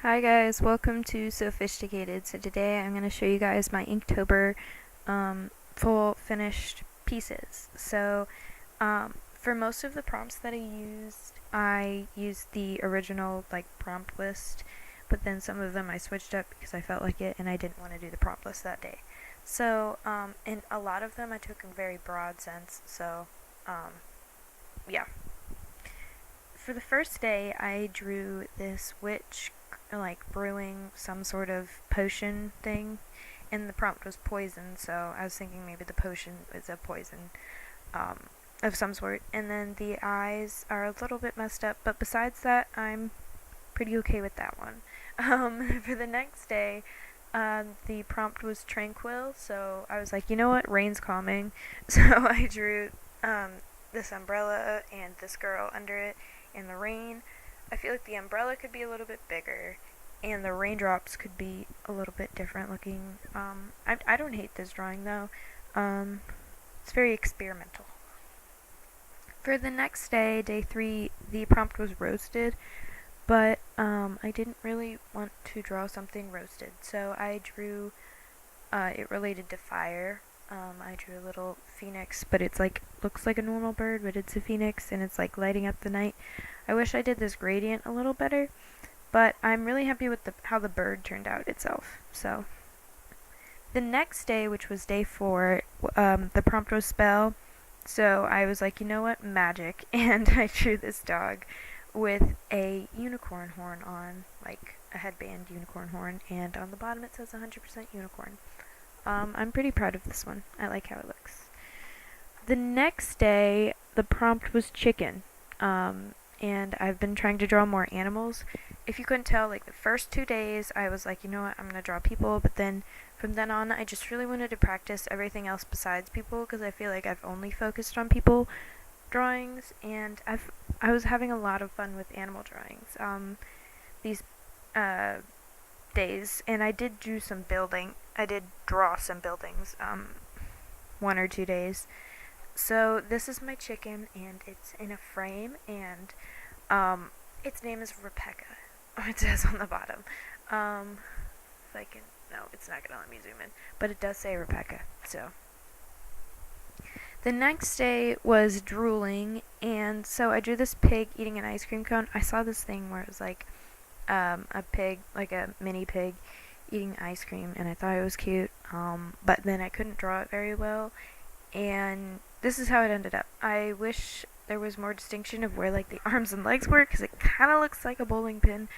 Hi guys, welcome to SoFISHticated. So today I'm going to show you guys my Inktober full finished pieces. For most of the prompts that I used the original prompt list, but then some of them I switched up because I felt like it and I didn't want to do the prompt list that day. In a lot of them I took a very broad sense, yeah. For the first day I drew this witch brewing some sort of potion thing, and the prompt was poison, so I was thinking maybe the potion is a poison of some sort. And then the eyes are a little bit messed up, but besides that, I'm pretty okay with that one. For the next day, the prompt was tranquil, so I was like, you know what, rain's calming. So I drew this umbrella and this girl under it in the rain. I feel like the umbrella could be a little bit bigger, and the raindrops could be a little bit different looking. I don't hate this drawing though. It's very experimental. For the next day, day 3, the prompt was roasted, but I didn't really want to draw something roasted, so I drew it related to fire. I drew a little phoenix, but it's looks like a normal bird, but it's a phoenix, and it's lighting up the night. I wish I did this gradient a little better, but I'm really happy with how the bird turned out itself. So the next day, which was day 4, the prompt was spell, so I was like, you know what, magic, and I drew this dog with a unicorn horn on, like a headband unicorn horn, and on the bottom it says 100% unicorn. I'm pretty proud of this one. I like how it looks. The next day, the prompt was chicken, and I've been trying to draw more animals. If you couldn't tell, the first 2 days, I was like, you know what, I'm gonna draw people, but then from then on, I just really wanted to practice everything else besides people, because I feel like I've only focused on people drawings, and I was having a lot of fun with animal drawings these days, and I did do some building. I did draw some buildings 1 or 2 days. So this is my chicken, and it's in a frame, and its name is Rebecca. It says on the bottom. If I can, no, it's not gonna let me zoom in, but it does say Rebecca. So the next day was drooling, and so I drew this pig eating an ice cream cone. I saw this thing where it was a pig, like a mini pig, eating ice cream, and I thought it was cute, but then I couldn't draw it very well, and this is how it ended up. I wish there was more distinction of where the arms and legs were, because it kind of looks like a bowling pin,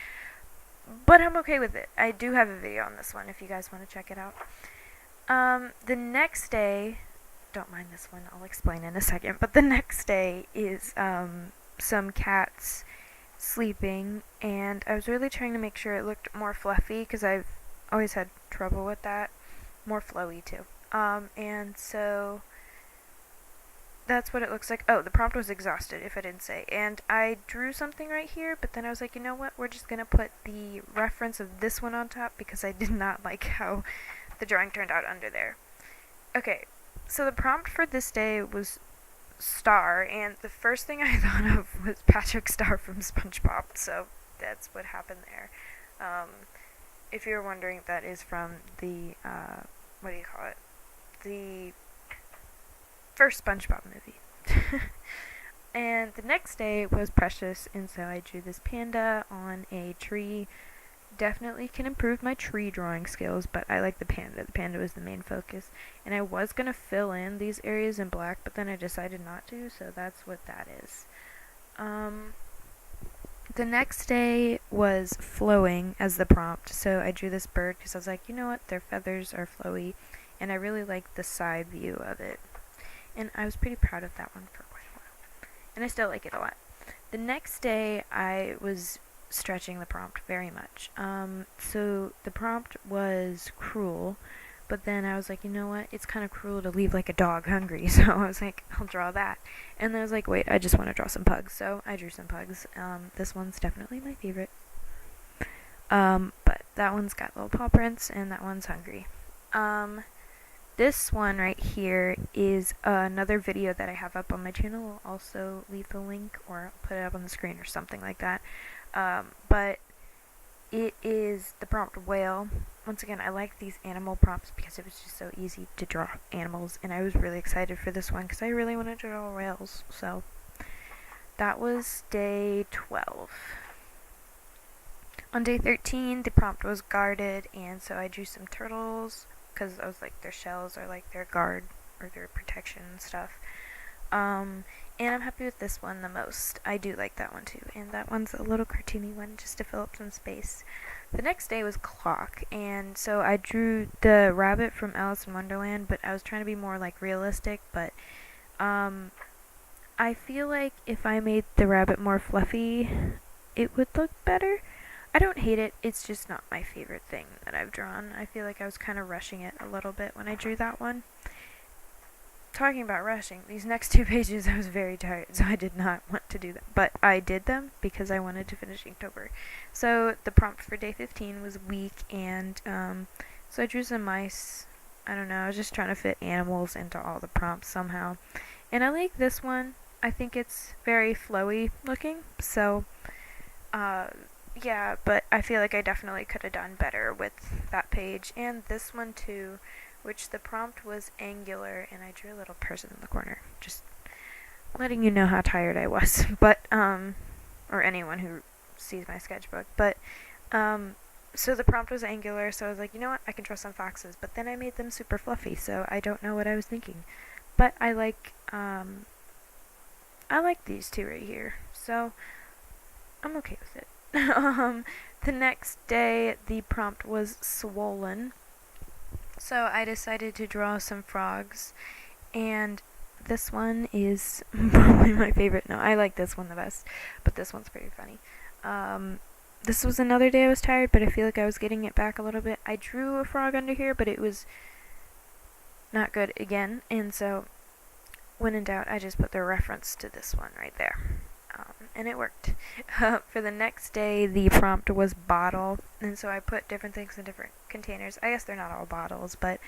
but I'm okay with it. I do have a video on this one if you guys want to check it out. The next day, don't mind this one, I'll explain in a second, but the next day is some cats sleeping, and I was really trying to make sure it looked more fluffy, because I've always had trouble with that. More flowy too. And so that's what it looks like. Oh, the prompt was exhausted, if I didn't say. And I drew something right here, but then I was like, you know what, we're just gonna put the reference of this one on top, because I did not like how the drawing turned out under there. Okay, so the prompt for this day was Star, and the first thing I thought of was Patrick Star from SpongeBob, so that's what happened there. If you're wondering, that is from the, what do you call it? The first SpongeBob movie. And the next day was Precious, and so I drew this panda on a tree. Definitely can improve my tree drawing skills, but I like the panda. The panda was the main focus. And I was going to fill in these areas in black, but then I decided not to, so that's what that is. The next day was flowing as the prompt, so I drew this bird because I was like, you know what, their feathers are flowy, and I really liked the side view of it. And I was pretty proud of that one for quite a while. And I still like it a lot. The next day, I was stretching the prompt very much. So the prompt was cruel, but then I was like, you know what, it's kind of cruel to leave a dog hungry, so I was like, I'll draw that. And then I was like, wait, I just want to draw some pugs, so I drew some pugs. This one's definitely my favorite. But that one's got little paw prints, and that one's hungry. This one right here is another video that I have up on my channel. I'll also leave the link, or I'll put it up on the screen or something like that. But it is the prompt whale. Once again, I like these animal prompts because it was just so easy to draw animals, and I was really excited for this one because I really wanted to draw whales. So that was day 12. On day 13, the prompt was guarded, and so I drew some turtles because I was like, their shells are like their guard or their protection and stuff. And I'm happy with this one the most. I do like that one too, and that one's a little cartoony one just to fill up some space. The next day was clock, and so I drew the rabbit from Alice in Wonderland, but I was trying to be more like realistic, but I feel like if I made the rabbit more fluffy, it would look better. I don't hate it, it's just not my favorite thing that I've drawn. I feel like I was kind of rushing it a little bit when I drew that one. Talking about rushing, these next 2 pages I was very tired, so I did not want to do them. But I did them because I wanted to finish Inktober. So the prompt for day 15 was week, and so I drew some mice. I don't know, I was just trying to fit animals into all the prompts somehow. And I like this one. I think it's very flowy looking, so yeah, but I feel like I definitely could have done better with that page, and this one too, which the prompt was angular, and I drew a little person in the corner, just letting you know how tired I was, but, or anyone who sees my sketchbook, but, so the prompt was angular, so I was like, you know what, I can draw some foxes, but then I made them super fluffy, so I don't know what I was thinking, but I like these two right here, so I'm okay with it. The next day, the prompt was swollen, so I decided to draw some frogs, and this one is probably my favorite. No, I like this one the best, but this one's pretty funny. This was another day I was tired, but I feel like I was getting it back a little bit. I drew a frog under here, but it was not good again, and so when in doubt, I just put the reference to this one right there. And it worked. For the next day, the prompt was bottle, and so I put different things in different containers. I guess they're not all bottles, but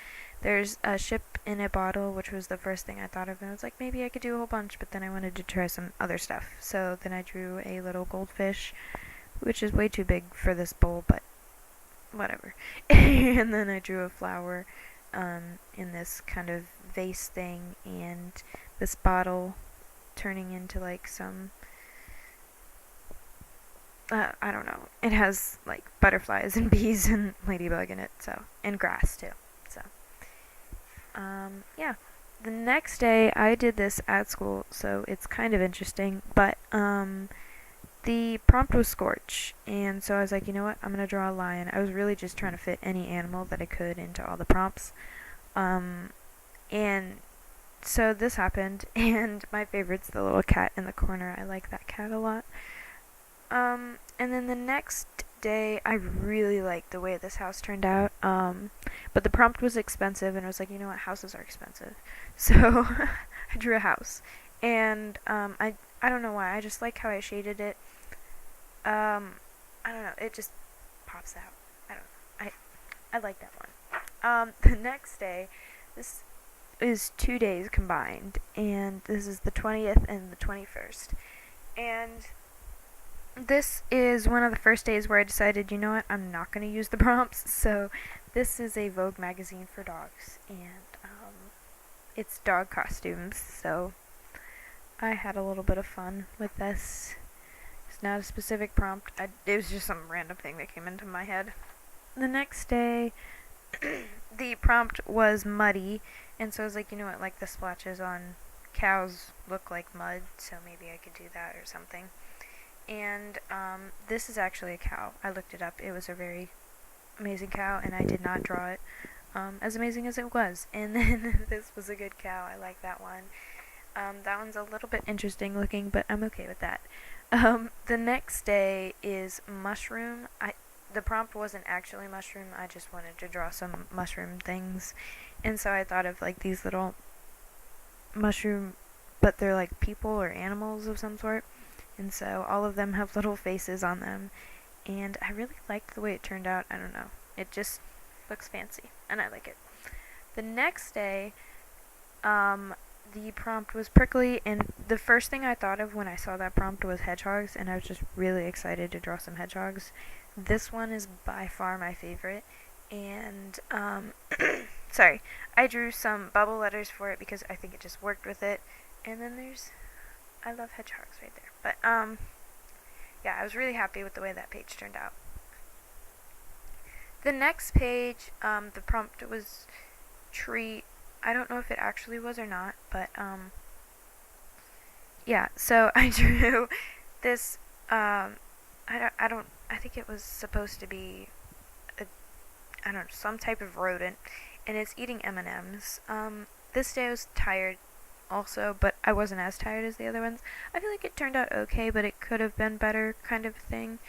there's a ship in a bottle, which was the first thing I thought of, and I was like, maybe I could do a whole bunch, but then I wanted to try some other stuff. So then I drew a little goldfish, which is way too big for this bowl, but whatever. And then I drew a flower in this kind of vase thing, and this bottle turning into like some I don't know. It has like butterflies and bees and ladybug in it, so, and grass too. So, yeah. The next day I did this at school, so it's kind of interesting, but the prompt was scorch, and so I was like, you know what, I'm gonna draw a lion. I was really just trying to fit any animal that I could into all the prompts. And so this happened, and my favorite's the little cat in the corner. I like that cat a lot. And then the next day, I really liked the way this house turned out, but the prompt was expensive, and I was like, you know what, houses are expensive, so I drew a house, and, I don't know why, I just like how I shaded it. I don't know, it just pops out. I don't know, I like that one. The next day, this is 2 days combined, and this is the 20th and the 21st, and this is one of the first days where I decided, you know what, I'm not going to use the prompts. So this is a Vogue magazine for dogs, and it's dog costumes, so I had a little bit of fun with this. It's not a specific prompt, it was just some random thing that came into my head. The next day, the prompt was muddy, and so I was like, you know what, like the splotches on cows look like mud, so maybe I could do that or something. And this is actually a cow. I looked it up. It was a very amazing cow, and I did not draw it as amazing as it was. And then this was a good cow. I like that one. That one's a little bit interesting looking, but I'm okay with that. The next day is mushroom. The prompt wasn't actually mushroom. I just wanted to draw some mushroom things, and so I thought of like these little mushroom, but they're like people or animals of some sort. And so all of them have little faces on them, and I really liked the way it turned out. I don't know, it just looks fancy, and I like it. The next day, the prompt was prickly, and the first thing I thought of when I saw that prompt was hedgehogs, and I was just really excited to draw some hedgehogs. this one is by far my favorite, and sorry, I drew some bubble letters for it because I think it just worked with it. And then there's, I love hedgehogs right there. But yeah, I was really happy with the way that page turned out. The next page, the prompt was tree. I don't know if it actually was or not, but yeah. So I drew this. I think it was supposed to be I don't know, some type of rodent, and it's eating M&Ms. This day I was tired also, but I wasn't as tired as the other ones. I feel like it turned out okay, but it could have been better, kind of thing.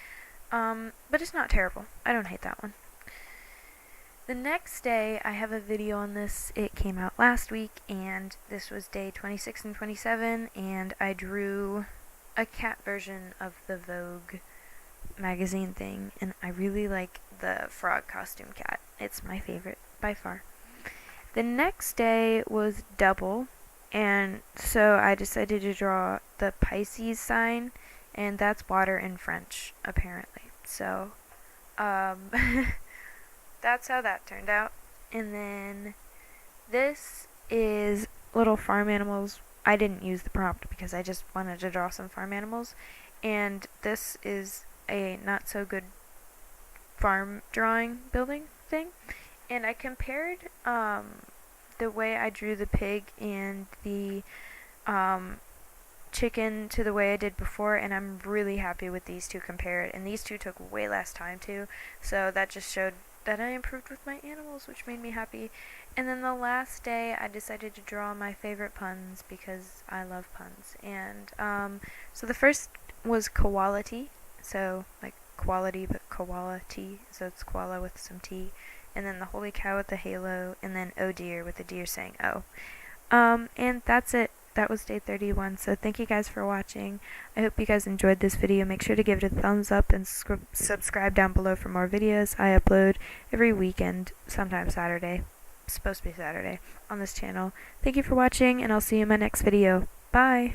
But it's not terrible. I don't hate that one. The next day, I have a video on this. It came out last week, and this was day 26 and 27, and I drew a cat version of the Vogue magazine thing, and I really like the frog costume cat. It's my favorite by far. The next day was double, and so I decided to draw the Pisces sign, and that's water in French, apparently. So, that's how that turned out. And then this is little farm animals. I didn't use the prompt because I just wanted to draw some farm animals, and this is a not so good farm drawing building thing. And I compared the way I drew the pig and the chicken to the way I did before, and I'm really happy with these two compared, and these two took way less time too, so that just showed that I improved with my animals, which made me happy. And then the last day I decided to draw my favorite puns because I love puns. And so the first was quality, so like quality but quality, so it's koala with some T. And then the holy cow with the halo, and then oh dear with the deer saying oh. And that's it. That was day 31, so thank you guys for watching. I hope you guys enjoyed this video. Make sure to give it a thumbs up and subscribe down below for more videos. I upload every weekend, sometimes Saturday. It's supposed to be Saturday on this channel. Thank you for watching, and I'll see you in my next video. Bye!